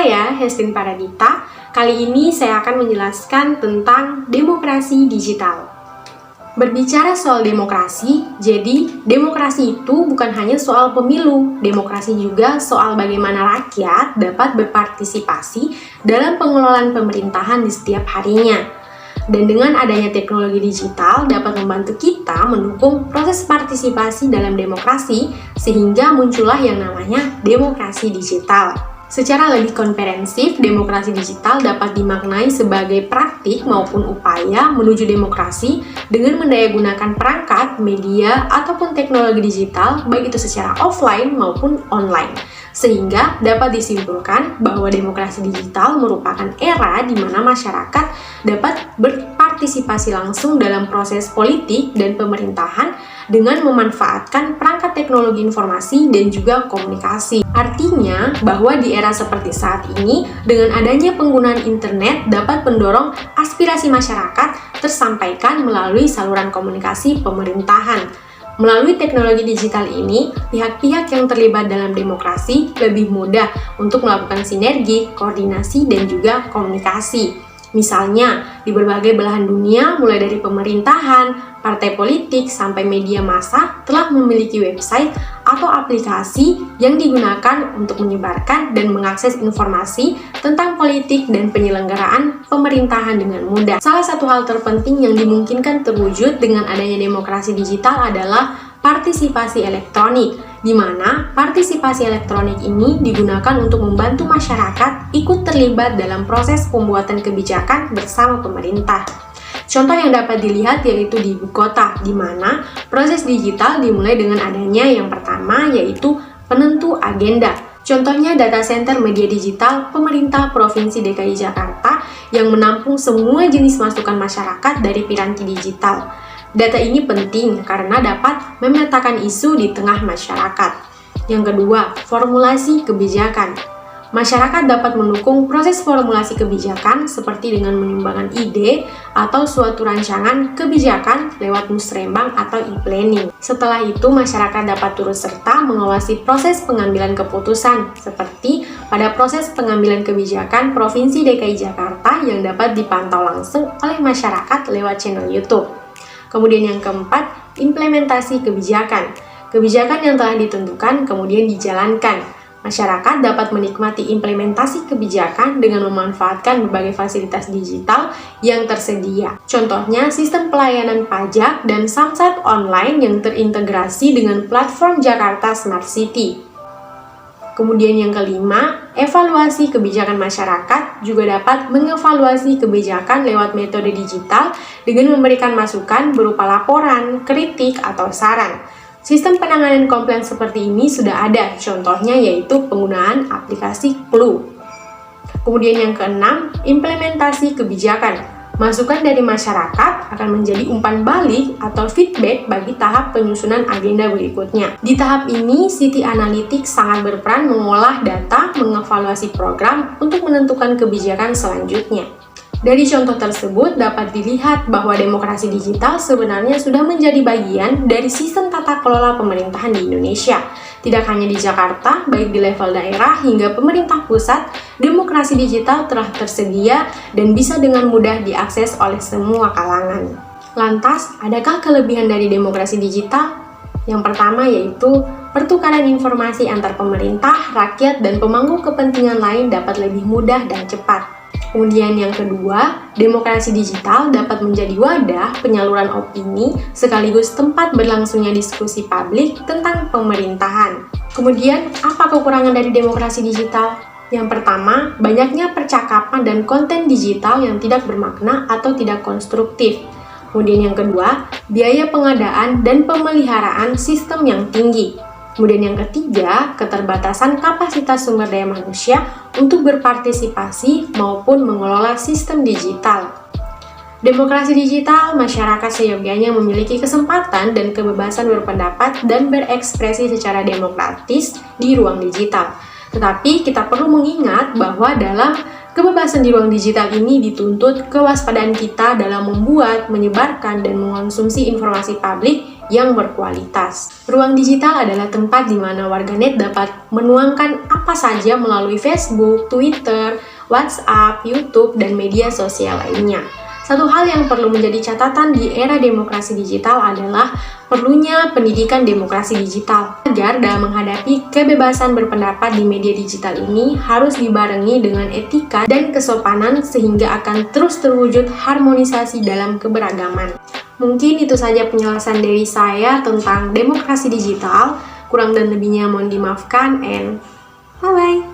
saya, Hestin Paradita. Kali ini saya akan menjelaskan tentang demokrasi digital. Berbicara soal demokrasi, jadi demokrasi itu bukan hanya soal pemilu. Demokrasi juga soal bagaimana rakyat dapat berpartisipasi dalam pengelolaan pemerintahan di setiap harinya. Dan dengan adanya teknologi digital dapat membantu kita mendukung proses partisipasi dalam demokrasi sehingga muncullah yang namanya demokrasi digital. Secara lebih komprehensif, demokrasi digital dapat dimaknai sebagai praktik maupun upaya menuju demokrasi dengan mendayagunakan perangkat, media, ataupun teknologi digital, baik itu secara offline maupun online. Sehingga dapat disimpulkan bahwa demokrasi digital merupakan era di mana masyarakat dapat berpartisipasi langsung dalam proses politik dan pemerintahan dengan memanfaatkan perangkat teknologi informasi dan juga komunikasi. Artinya bahwa di era seperti saat ini, dengan adanya penggunaan internet dapat mendorong aspirasi masyarakat tersampaikan melalui saluran komunikasi pemerintahan. Melalui teknologi digital ini, pihak-pihak yang terlibat dalam demokrasi lebih mudah untuk melakukan sinergi, koordinasi, dan juga komunikasi. Misalnya, di berbagai belahan dunia, mulai dari pemerintahan, partai politik, sampai media massa telah memiliki website atau aplikasi yang digunakan untuk menyebarkan dan mengakses informasi tentang politik dan penyelenggaraan pemerintahan dengan mudah. Salah satu hal terpenting yang dimungkinkan terwujud dengan adanya demokrasi digital adalah partisipasi elektronik, di mana partisipasi elektronik ini digunakan untuk membantu masyarakat ikut terlibat dalam proses pembuatan kebijakan bersama pemerintah. Contoh yang dapat dilihat yaitu di ibu kota, di mana proses digital dimulai dengan adanya yang pertama yaitu penentu agenda. Contohnya data center media digital pemerintah Provinsi DKI Jakarta yang menampung semua jenis masukan masyarakat dari piranti digital. Data ini penting karena dapat memetakan isu di tengah masyarakat. Yang kedua, formulasi kebijakan. Masyarakat dapat mendukung proses formulasi kebijakan seperti dengan menyumbangkan ide atau suatu rancangan kebijakan lewat musrembang atau e-planning. Setelah itu, masyarakat dapat turut serta mengawasi proses pengambilan keputusan seperti pada proses pengambilan kebijakan Provinsi DKI Jakarta yang dapat dipantau langsung oleh masyarakat lewat channel YouTube. Kemudian yang keempat, implementasi kebijakan. Kebijakan yang telah ditentukan kemudian dijalankan. Masyarakat dapat menikmati implementasi kebijakan dengan memanfaatkan berbagai fasilitas digital yang tersedia. Contohnya, sistem pelayanan pajak dan samsat online yang terintegrasi dengan platform Jakarta Smart City. Kemudian yang kelima, evaluasi kebijakan masyarakat juga dapat mengevaluasi kebijakan lewat metode digital dengan memberikan masukan berupa laporan, kritik, atau saran. Sistem penanganan komplain seperti ini sudah ada, contohnya yaitu penggunaan aplikasi Clue. Kemudian yang keenam, implementasi kebijakan. Masukan dari masyarakat akan menjadi umpan balik atau feedback bagi tahap penyusunan agenda berikutnya. Di tahap ini, City Analytics sangat berperan mengolah data, mengevaluasi program untuk menentukan kebijakan selanjutnya. Dari contoh tersebut dapat dilihat bahwa demokrasi digital sebenarnya sudah menjadi bagian dari sistem tata kelola pemerintahan di Indonesia. Tidak hanya di Jakarta, baik di level daerah hingga pemerintah pusat, demokrasi digital telah tersedia dan bisa dengan mudah diakses oleh semua kalangan. Lantas, adakah kelebihan dari demokrasi digital? Yang pertama yaitu pertukaran informasi antar pemerintah, rakyat, dan pemangku kepentingan lain dapat lebih mudah dan cepat. Kemudian yang kedua, demokrasi digital dapat menjadi wadah penyaluran opini sekaligus tempat berlangsungnya diskusi publik tentang pemerintahan. Kemudian, apa kekurangan dari demokrasi digital? Yang pertama, banyaknya percakapan dan konten digital yang tidak bermakna atau tidak konstruktif. Kemudian yang kedua, biaya pengadaan dan pemeliharaan sistem yang tinggi. Kemudian yang ketiga, keterbatasan kapasitas sumber daya manusia untuk berpartisipasi maupun mengelola sistem digital. Demokrasi digital, masyarakat seyogyanya memiliki kesempatan dan kebebasan berpendapat dan berekspresi secara demokratis di ruang digital. Tetapi kita perlu mengingat bahwa dalam kebebasan di ruang digital ini dituntut kewaspadaan kita dalam membuat, menyebarkan, dan mengonsumsi informasi publik yang berkualitas. Ruang digital adalah tempat di mana warganet dapat menuangkan apa saja melalui Facebook, Twitter, WhatsApp, YouTube, dan media sosial lainnya. Satu hal yang perlu menjadi catatan di era demokrasi digital adalah perlunya pendidikan demokrasi digital. Agar dalam menghadapi kebebasan berpendapat di media digital ini harus dibarengi dengan etika dan kesopanan sehingga akan terus terwujud harmonisasi dalam keberagaman. Mungkin itu saja penjelasan dari saya tentang demokrasi digital. Kurang dan lebihnya mohon dimaafkan and bye-bye.